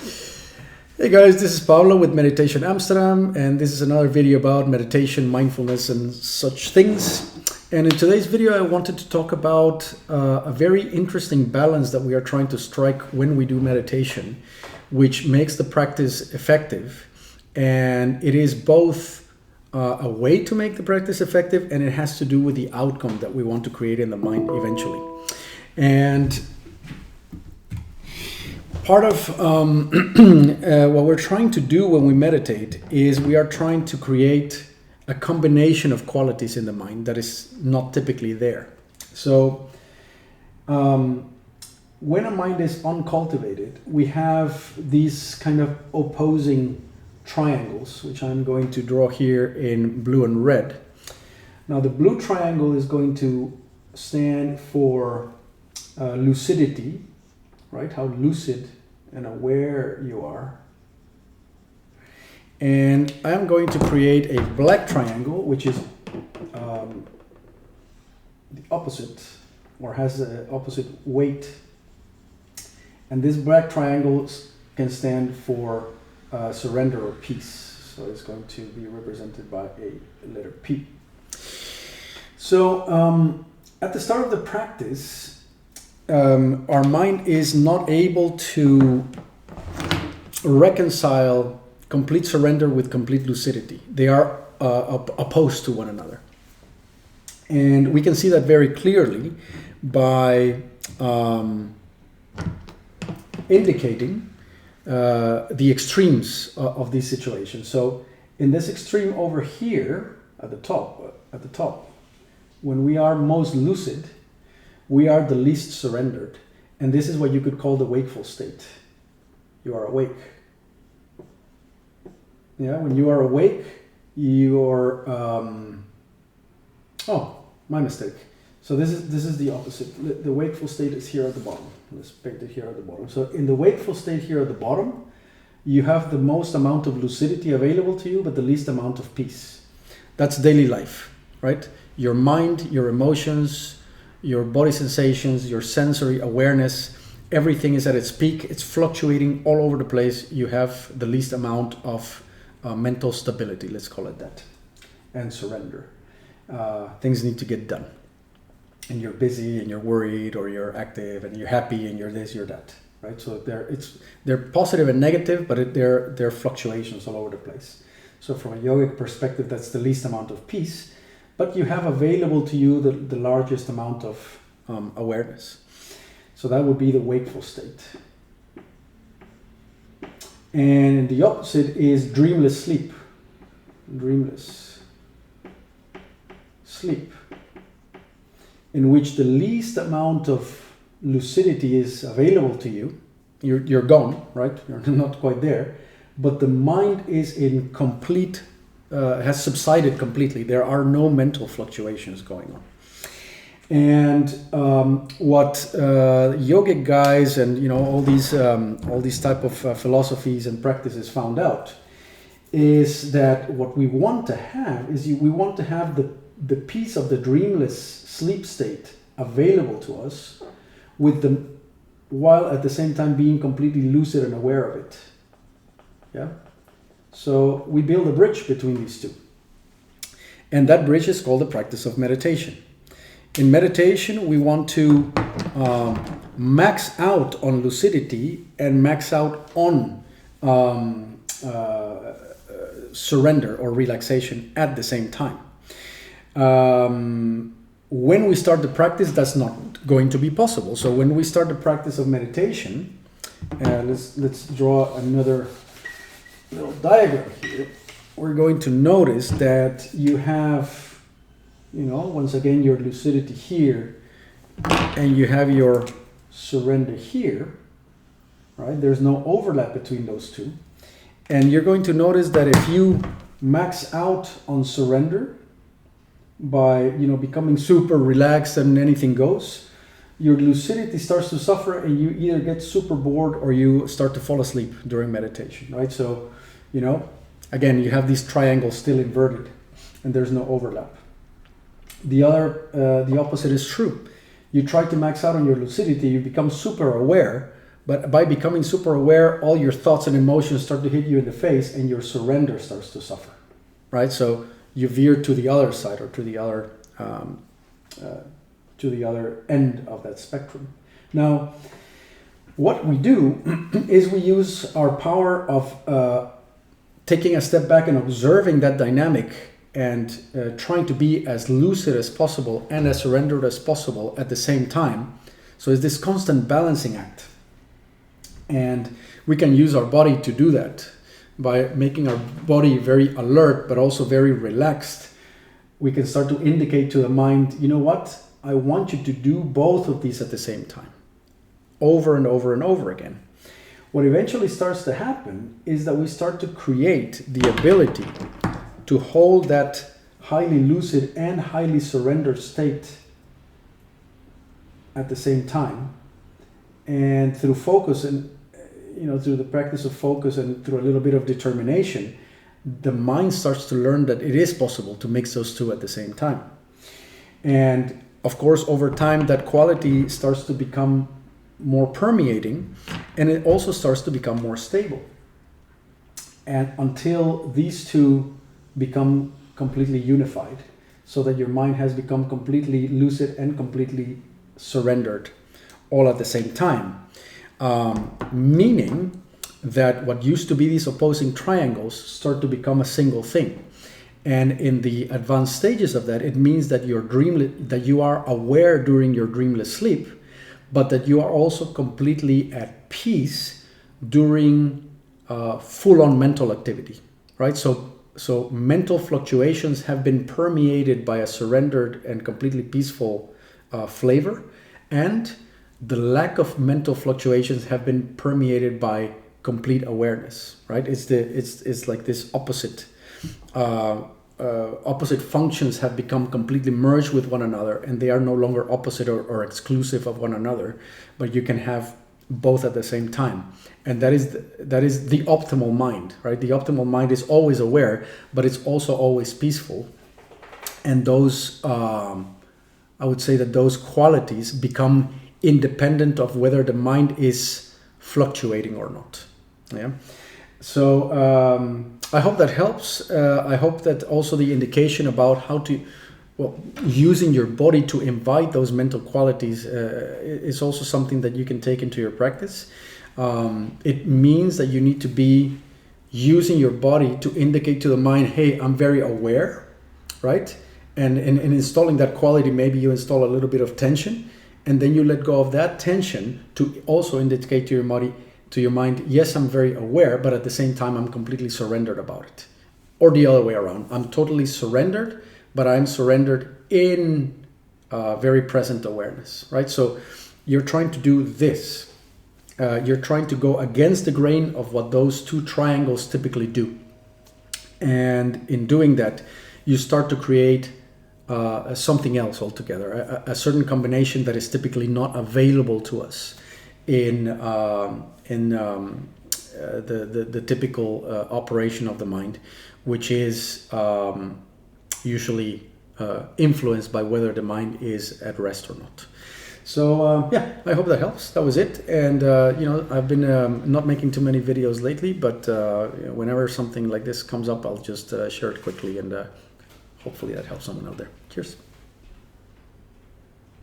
Hey guys, this is Paulo with Meditation Amsterdam, and this is another video about meditation, mindfulness, and such things. And in today's video, I wanted to talk about a very interesting balance that we are trying to strike when we do meditation, which makes the practice effective. And it is both a way to make the practice effective, and it has to do with the outcome that we want to create in the mind eventually. And part of what we're trying to do when we meditate is we are trying to create a combination of qualities in the mind that is not typically there. So when a mind is uncultivated, we have these kind of opposing triangles, which I'm going to draw here in blue and red. Now the blue triangle is going to stand for lucidity, right? How lucid and aware you are. And I'm going to create a black triangle, which is the opposite, or has the opposite weight. And this black triangle can stand for surrender or peace. So it's going to be represented by a letter P. So at the start of the practice, our mind is not able to reconcile complete surrender with complete lucidity. They are opposed to one another. And we can see that very clearly by indicating the extremes of these situations. So in this extreme over here at the top, when we are most lucid, we are the least surrendered. And this is what you could call the wakeful state. You are awake. Yeah, when you are awake, you're oh, my mistake. So this is the opposite. The wakeful state is here at the bottom. Let's paint it here at the bottom. So in the wakeful state here at the bottom, you have the most amount of lucidity available to you, but the least amount of peace. That's daily life, right? Your mind, your emotions, your body sensations, your sensory awareness, everything is at its peak. It's fluctuating all over the place. You have the least amount of mental stability, let's call it that, and surrender. Things need to get done. And you're busy and you're worried, or you're active and you're happy and you're this, you're that, right? So they're positive and negative, but they're fluctuations all over the place. So from a yogic perspective, that's the least amount of peace, but you have available to you the largest amount of awareness. So that would be the wakeful state. And the opposite is dreamless sleep. Dreamless sleep, in which the least amount of lucidity is available to you. You're gone, right? You're not quite there, but the mind is in complete, has subsided completely. There are no mental fluctuations going on. And what yogic guys and all these type of philosophies and practices found out is that what we want to have is we want to have the peace of the dreamless sleep state available to us, while at the same time being completely lucid and aware of it. Yeah. So we build a bridge between these two, and that bridge is called the practice of meditation. In meditation, we want to max out on lucidity and max out on surrender or relaxation at the same time. When we start the practice, that's not going to be possible. So when we start the practice of meditation, let's draw another little diagram here. We're going to notice that you have, once again, your lucidity here, and you have your surrender here, right? There's no overlap between those two. And you're going to notice that if you max out on surrender by, becoming super relaxed and anything goes, your lucidity starts to suffer, and you either get super bored or you start to fall asleep during meditation, right? So, again, you have these triangles still inverted and there's no overlap. The opposite is true. You try to max out on your lucidity, you become super aware, But by becoming super aware, all your thoughts and emotions start to hit you in the face, and your surrender starts to suffer, right? So you veer to the other side, or to the other end of that spectrum. Now, what we do is we use our power of taking a step back and observing that dynamic, and trying to be as lucid as possible and as surrendered as possible at the same time. So it's this constant balancing act. And we can use our body to do that by making our body very alert, but also very relaxed. We can start to indicate to the mind, you know what? I want you to do both of these at the same time, over and over and over again. What eventually starts to happen is that we start to create the ability to hold that highly lucid and highly surrendered state at the same time. And through focus, and through the practice of focus and through a little bit of determination, the mind starts to learn that it is possible to mix those two at the same time. And of course, over time, that quality starts to become more permeating, and it also starts to become more stable. And until these two become completely unified, so that your mind has become completely lucid and completely surrendered all at the same time. Meaning that what used to be these opposing triangles start to become a single thing. And in the advanced stages of that, it means that that you are aware during your dreamless sleep, but that you are also completely at peace during full-on mental activity, right? So mental fluctuations have been permeated by a surrendered and completely peaceful flavor, and the lack of mental fluctuations have been permeated by complete awareness, right? It's like this opposite. Opposite functions have become completely merged with one another, and they are no longer opposite or exclusive of one another, but you can have both at the same time. And that is the optimal mind, right? The optimal mind is always aware, but it's also always peaceful. And those, I would say that those qualities become independent of whether the mind is fluctuating or not. Yeah. So I hope that helps. I hope that also the indication about how to, using your body to invite those mental qualities is also something that you can take into your practice. It means that you need to be using your body to indicate to the mind, hey, I'm very aware, right? And in installing that quality, maybe you install a little bit of tension, and then you let go of that tension to also indicate to your mind, yes, I'm very aware, but at the same time, I'm completely surrendered about it. Or the other way around. I'm totally surrendered, but I'm surrendered in very present awareness, right? So you're trying to do this. You're trying to go against the grain of what those two triangles typically do. And in doing that, you start to create something else altogether, a certain combination that is typically not available to us in the typical operation of the mind, which is usually influenced by whether the mind is at rest or not. So I hope that helps. That was it. And I've been not making too many videos lately, but whenever something like this comes up, I'll just share it quickly, and hopefully that helps someone out there. Cheers.